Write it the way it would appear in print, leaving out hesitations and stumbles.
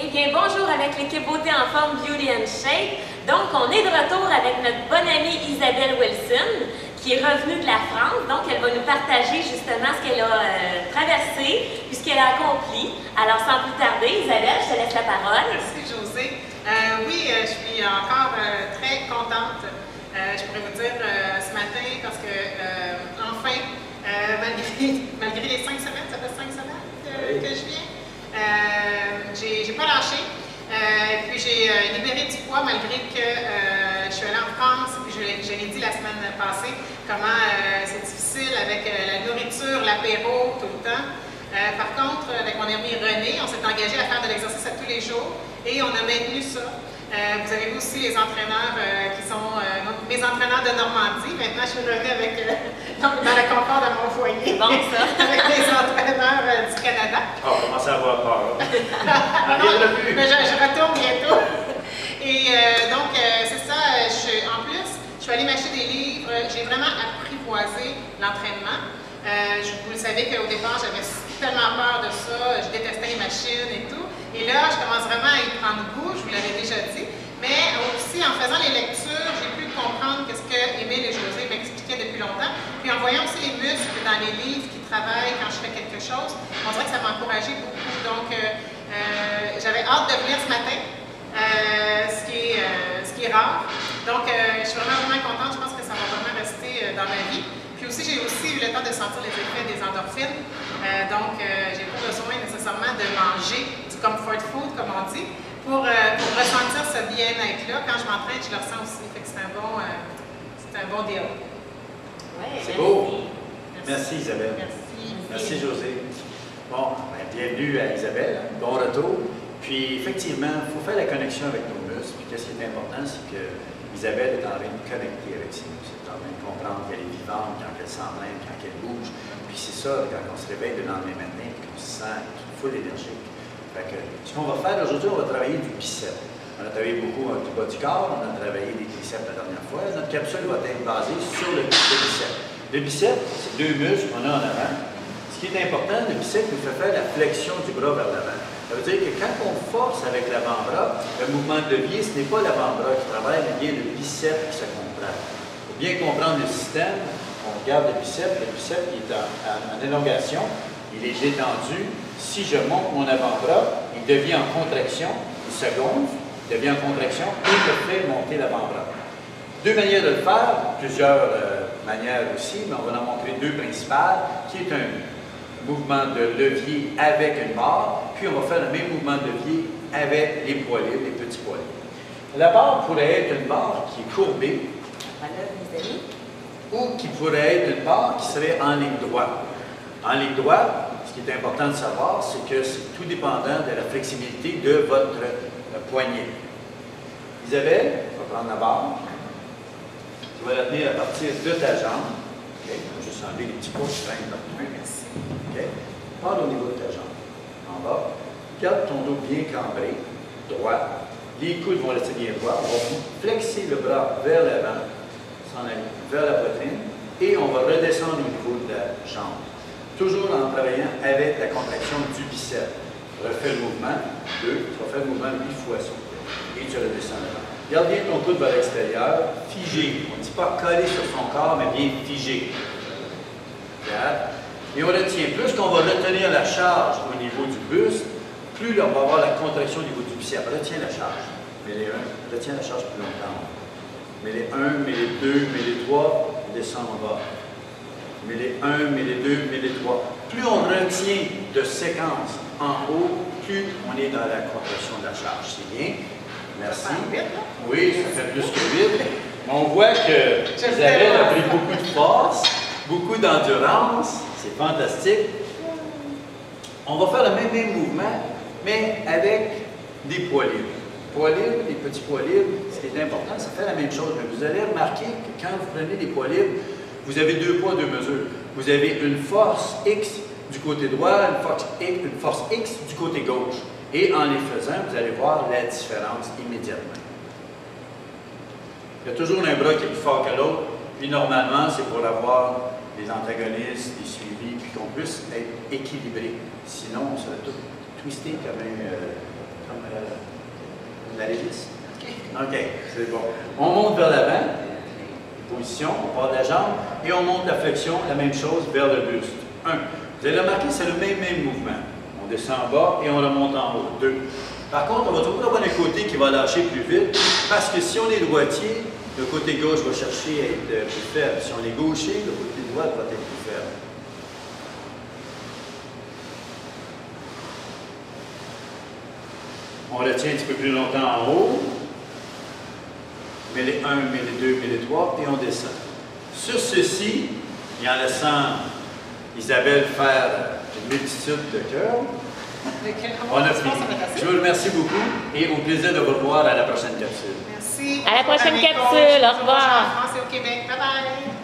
Eh bien, bonjour avec l'équipe Beauté en forme Beauty and Shape. Donc, on est de retour avec notre bonne amie Isabelle Wilson, qui est revenue de la France. Donc, elle va nous partager justement ce qu'elle a traversé, puis ce qu'elle a accompli. Alors, sans plus tarder, Isabelle, je te laisse la parole. Merci, Josée. Oui, je suis encore très contente, je pourrais vous dire, ce matin, parce que, enfin, malgré les 5 semaines, ça fait 5 semaines que je viens, j'ai pas lâché. Puis j'ai libéré du poids malgré que je suis allée en France, puis je l'ai dit la semaine passée, comment c'est difficile avec la nourriture, l'apéro, tout le temps. Par contre, avec mon ami René, on s'est engagé à faire de l'exercice à tous les jours et on a maintenu ça. Vous avez vu aussi les entraîneurs qui sont mes entraîneurs de Normandie. Maintenant, je suis revenue avec, dans le confort de mon foyer. Bon, ça. Avec les entraîneurs du Canada. Oh, on commence à avoir peur. Mais je retourne bientôt. Et donc, c'est ça. En plus, je suis allée m'acheter des livres. J'ai vraiment apprivoisé l'entraînement. Vous le savez qu'au départ, j'avais tellement peur de ça. Je détestais les machines et tout. Et là, je commence vraiment à y prendre goût, je vous l'avais déjà dit. Mais aussi, en faisant les lectures, j'ai pu comprendre ce que Émile et José m'expliquaient depuis longtemps. Puis en voyant aussi les muscles dans les livres qui travaillent quand je fais quelque chose, on dirait que ça m'a encouragé beaucoup. Donc, j'avais hâte de venir ce matin, ce qui est rare. Donc, je suis vraiment contente. Je pense que ça va vraiment rester dans ma vie. Puis aussi, j'ai aussi eu le temps de sentir les effets des endorphines. Donc, j'ai pas besoin nécessairement de manger du comfort food, comme on dit, pour ressentir ce bien-être-là. Quand je m'entraîne, je le ressens aussi. Fait que c'est un bon deal. Ouais, c'est beau. Merci Isabelle. Merci José. Bon, bienvenue à Isabelle. Bon retour. Puis effectivement, il faut faire la connexion avec nos muscles. Puis qu'est-ce qui est important, c'est que Isabelle est en train de connecter avec ses muscles. Elle est en train de comprendre qu'elle est vivante, quand elle s'entraîne, quand elle bouge. Puis c'est ça, quand on se réveille le lendemain matin, puis qu'on se sent full énergique. Fait que, ce qu'on va faire aujourd'hui, on va travailler du biceps. On a travaillé beaucoup du bas du corps, on a travaillé des triceps la dernière fois. Notre capsule va être basée sur le biceps. Le biceps, c'est deux muscles qu'on a en avant. Ce qui est important, le biceps nous fait faire la flexion du bras vers l'avant. Ça veut dire que quand on force avec l'avant-bras, le mouvement de levier, ce n'est pas l'avant-bras qui travaille, mais bien le biceps qui se contracte. Pour bien comprendre le système, on regarde le biceps il est en élongation, il est détendu. Si je monte mon avant-bras, il devient en contraction, il se gonfle, il devient en contraction et je fais monter l'avant-bras. Deux manières de le faire, plusieurs manières aussi, mais on va en montrer deux principales, qui est un mouvement de levier avec une barre, puis on va faire le même mouvement de levier avec les poids libres, les petits poids libres. La barre pourrait être une barre qui est courbée, ou qui pourrait être une barre qui serait en ligne droite. En ligne droite, ce qui est important de savoir, c'est que c'est tout dépendant de la flexibilité de votre poignet. Isabelle, tu vas prendre la barre, tu vas la tenir à partir de ta jambe. Okay. On va juste enlever les petits poids qui traînent partout. Merci. Okay. Parle au niveau de ta jambe. En bas, garde ton dos bien cambré, droit. Les coudes vont rester bien droits. On va flexer le bras vers l'avant, s'en aller vers la poitrine, et on va redescendre au niveau de la jambe. Toujours en travaillant avec la contraction du biceps. Refais le mouvement, 2, tu vas faire le mouvement 8 fois ça. Et tu redescends là. Garde bien ton coude vers l'extérieur, figé. On ne dit pas coller sur son corps, mais bien figé. 4. Et on retient. Plus qu'on va retenir la charge au niveau du buste, plus on va avoir la contraction au niveau du biceps. Retiens la charge. Mets les 1, retiens la charge plus longtemps. Mets les 1, mets les 2, mets les 3, descends en bas. Mets les 1, mets les 2, mets les 3. Plus on retient de séquence en haut, plus on est dans la contraction de la charge. C'est bien. Merci. Oui, ça fait plus que vite. On voit que Isabelle a pris beaucoup de force, beaucoup d'endurance. C'est fantastique. On va faire le même mouvement, mais avec des poids libres. Poids libres, des petits poids libres, ce qui est important, ça fait la même chose. Mais vous allez remarquer que quand vous prenez des poids libres, vous avez deux poids, deux mesures. Vous avez une force X du côté droit, une force X du côté gauche. Et en les faisant, vous allez voir la différence immédiatement. Il y a toujours un bras qui est plus fort que l'autre, puis normalement, c'est pour avoir des antagonistes, des suivis, puis qu'on puisse être équilibré. Sinon, on serait tout twisté comme comme la régisse. OK, c'est bon. On monte vers l'avant, position, on part de la jambe, et on monte la flexion, la même chose, vers le buste. 1. Vous allez remarquer, c'est le même mouvement. On descend en bas et on remonte en haut. 2. Par contre, on va toujours avoir un côté qui va lâcher plus vite, parce que si on est droitier, le côté gauche va chercher à être plus faible. Si on est gaucher, le côté droit va être plus faible. On retient un petit peu plus longtemps en haut. Met les 1, met les 2, met les 3, et on descend. Sur ceci, et en laissant Isabelle faire une multitude de cœurs, on a fini. Je vous remercie beaucoup et au plaisir de vous revoir à la prochaine capsule. Merci. À la prochaine capsule. Au revoir. En France et au Québec. Bye bye.